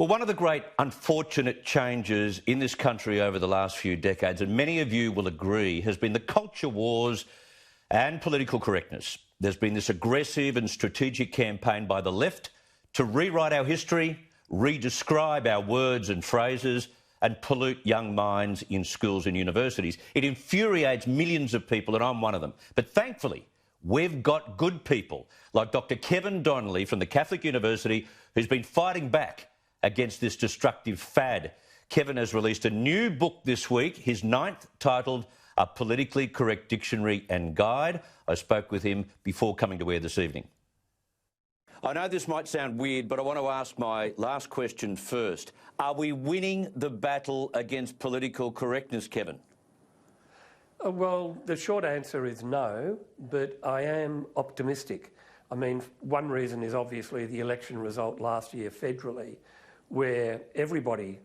Well, one of the great unfortunate changes in this country over the last few decades, and many of you will agree, has been the culture wars and political correctness. There's been this aggressive and strategic campaign by the left to rewrite our history, re-describe our words and phrases, and pollute young minds in schools and universities. It infuriates millions of people, and I'm one of them. But thankfully, we've got good people like Dr. Kevin Donnelly from the Catholic University, who's been fighting back against this destructive fad. Kevin has released a new book this week, his 9th, titled A Politically Correct Dictionary and Guide. I spoke with him before coming to air this evening. I know this might sound weird, but I want to ask my last question first. Are we winning the battle against political correctness, Kevin? Well, the short answer is no, but I am optimistic. I mean, one reason is obviously the election result last year federally, where everybody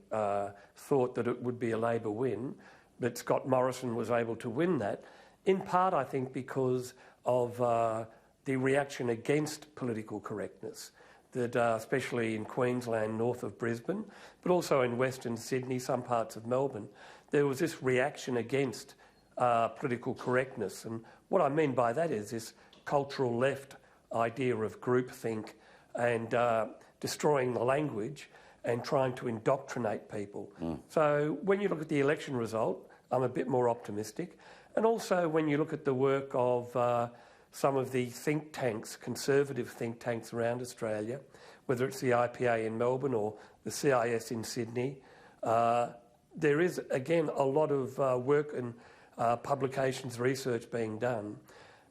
thought that it would be a Labor win, but Scott Morrison was able to win that, in part, I think, because of the reaction against political correctness, that especially in Queensland, north of Brisbane, but also in Western Sydney, some parts of Melbourne, there was this reaction against political correctness. And what I mean by that is this cultural left idea of groupthink and destroying the language and trying to indoctrinate people. So when you look at the election result, I'm a bit more optimistic. And also when you look at the work of some of the think tanks, conservative think tanks around Australia, whether it's the IPA in Melbourne or the CIS in Sydney, there is, again, a lot of work and publications, research being done.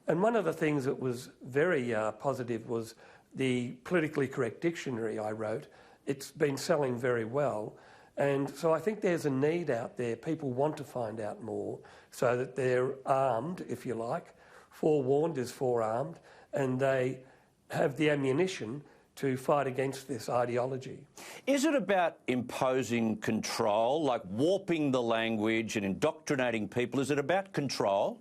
And one of the things that was very positive was the politically correct dictionary I wrote. It's been selling very well. And so I think there's a need out there. People want to find out more so that they're armed, if you like. Forewarned is forearmed, and they have the ammunition to fight against this ideology. Is it about imposing control, like warping the language and indoctrinating people? Is it about control?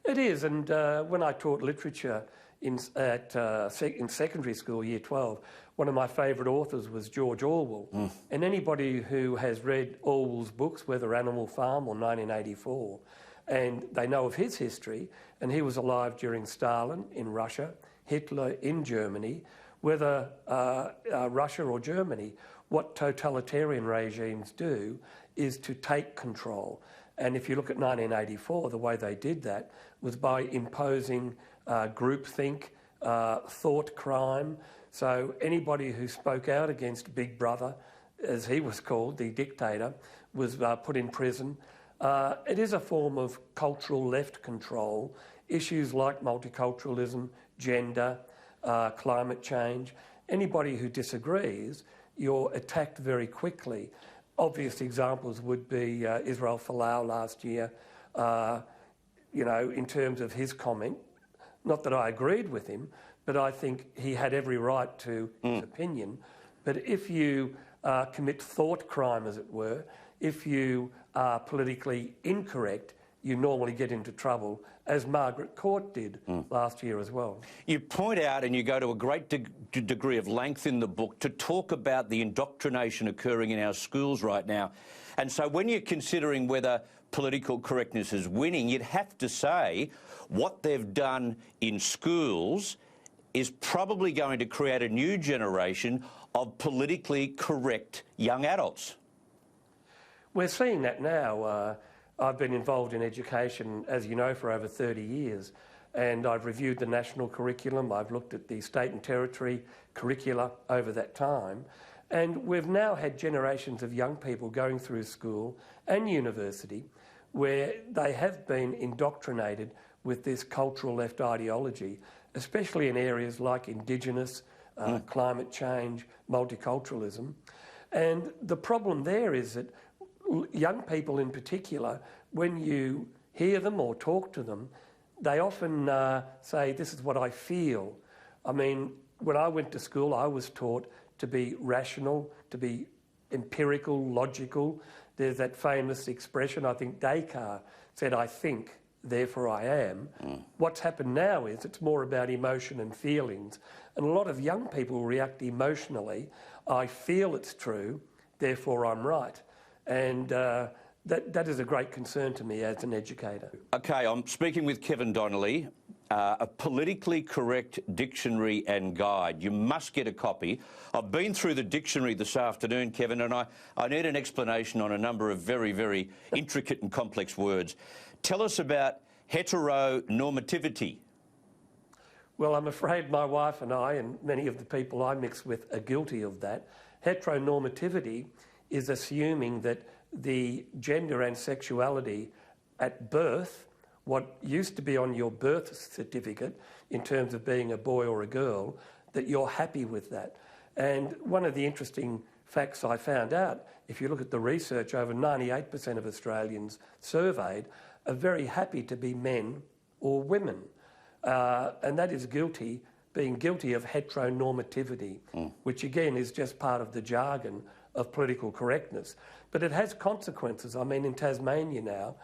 It is, and when I taught literature in secondary school, year 12, one of my favourite authors was George Orwell. And anybody who has read Orwell's books, whether Animal Farm or 1984, and they know of his history, and he was alive during Stalin in Russia, Hitler in Germany, whether Russia or Germany, what totalitarian regimes do is to take control. And if you look at 1984, the way they did that was by imposing groupthink, thought crime. So anybody who spoke out against Big Brother, as he was called, the dictator, was put in prison. It is a form of cultural left control. Issues like multiculturalism, gender, climate change, anybody who disagrees, you're attacked very quickly. Obvious examples would be Israel Folau last year, you know, in terms of his comment. Not that I agreed with him, but I think he had every right to his opinion. But if you commit thought crime, as it were, if you are politically incorrect, you normally get into trouble, as Margaret Court did last year as well. You point out, and you go to a great degree of length in the book, to talk about the indoctrination occurring in our schools right now. And so when you're considering whether political correctness is winning, you'd have to say what they've done in schools is probably going to create a new generation of politically correct young adults. We're seeing that now. I've been involved in education, as you know, for over 30 years, and I've reviewed the national curriculum. I've looked at the state and territory curricula over that time, and we've now had generations of young people going through school and university where they have been indoctrinated with this cultural left ideology, especially in areas like Indigenous, climate change, multiculturalism. And the problem there is that young people in particular, when you hear them or talk to them, they often say, this is what I feel. I mean, when I went to school, I was taught to be rational, to be empirical, logical. There's that famous expression, I think Descartes said, I think, therefore I am. What's happened now is it's more about emotion and feelings. And a lot of young people react emotionally. I feel it's true, therefore I'm right. And that is a great concern to me as an educator. OK, I'm speaking with Kevin Donnelly, a politically correct dictionary and guide. You must get a copy. I've been through the dictionary this afternoon, Kevin, and I need an explanation on a number of very, very intricate and complex words. Tell us about heteronormativity. Well, I'm afraid my wife and I, and many of the people I mix with, are guilty of that. Heteronormativity is assuming that the gender and sexuality at birth, what used to be on your birth certificate in terms of being a boy or a girl, that you're happy with that. And one of the interesting facts I found out, if you look at the research, over 98% of Australians surveyed are very happy to be men or women. And that is being guilty of heteronormativity, which again is just part of the jargon of political correctness. But it has consequences. I mean, in Tasmania now,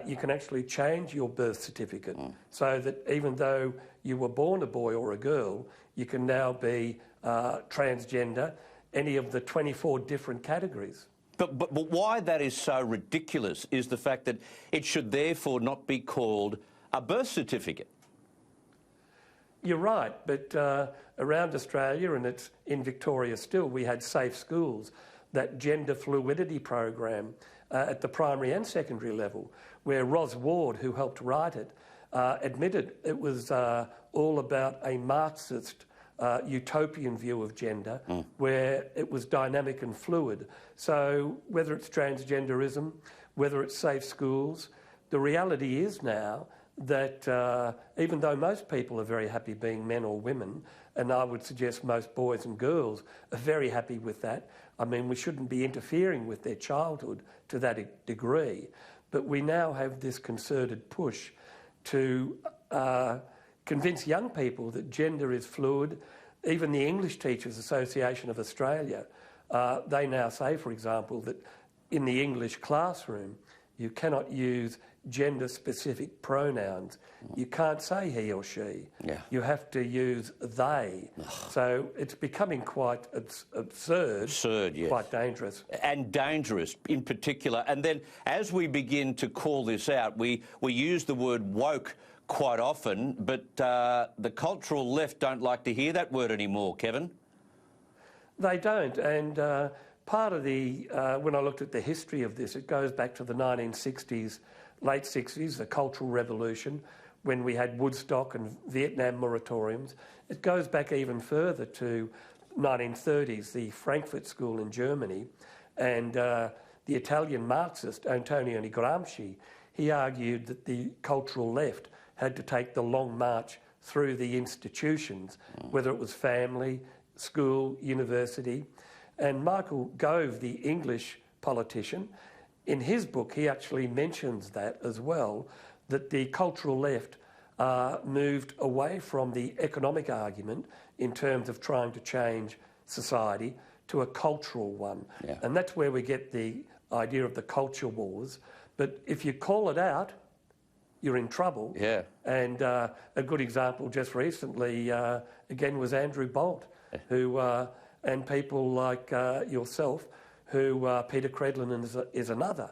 you can actually change your birth certificate so that even though you were born a boy or a girl, you can now be transgender, any of the 24 different categories. But why that is so ridiculous is the fact that it should therefore not be called a birth certificate. You're right, but around Australia, and it's in Victoria still, we had Safe Schools, that gender fluidity program at the primary and secondary level, where Ros Ward, who helped write it, admitted it was all about a Marxist utopian view of gender, where it was dynamic and fluid. So whether it's transgenderism, whether it's safe schools, the reality is now that even though most people are very happy being men or women, and I would suggest most boys and girls are very happy with that, I mean, we shouldn't be interfering with their childhood to that degree, but we now have this concerted push to convince young people that gender is fluid. Even the English Teachers Association of Australia, they now say, for example, that in the English classroom, you cannot use gender-specific pronouns. You can't say he or she. Yeah. You have to use they. So it's becoming quite absurd, yes. Quite dangerous. And dangerous in particular. And then as we begin to call this out, we use the word woke quite often, but the cultural left don't like to hear that word anymore, Kevin. They don't, and part of the, when I looked at the history of this, it goes back to the 1960s, late 60s, the Cultural Revolution, when we had Woodstock and Vietnam moratoriums. It goes back even further to 1930s, the Frankfurt School in Germany, and the Italian Marxist Antonio Gramsci, he argued that the cultural left had to take the long march through the institutions, whether it was family, school, university. And Michael Gove, the English politician, in his book he actually mentions that as well, that the cultural left moved away from the economic argument in terms of trying to change society to a cultural one. Yeah. And that's where we get the idea of the culture wars. But if you call it out, you're in trouble. Yeah. And a good example just recently, again, was Andrew Bolt, who, and people like yourself, who Peter Credlin is another.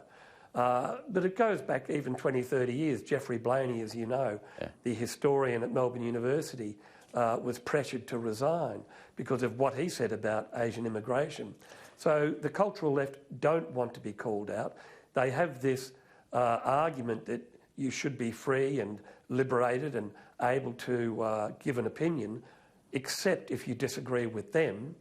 But it goes back even 20, 30 years. Geoffrey Blaney, as you know, the historian at Melbourne University, was pressured to resign because of what he said about Asian immigration. So the cultural left don't want to be called out. They have this argument that you should be free and liberated and able to give an opinion, except if you disagree with them,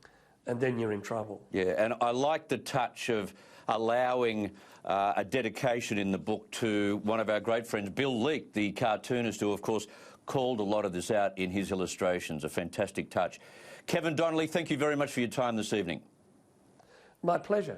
and then you're in trouble. Yeah, and I like the touch of allowing a dedication in the book to one of our great friends, Bill Leake, the cartoonist, who, of course, called a lot of this out in his illustrations. A fantastic touch. Kevin Donnelly, thank you very much for your time this evening. My pleasure.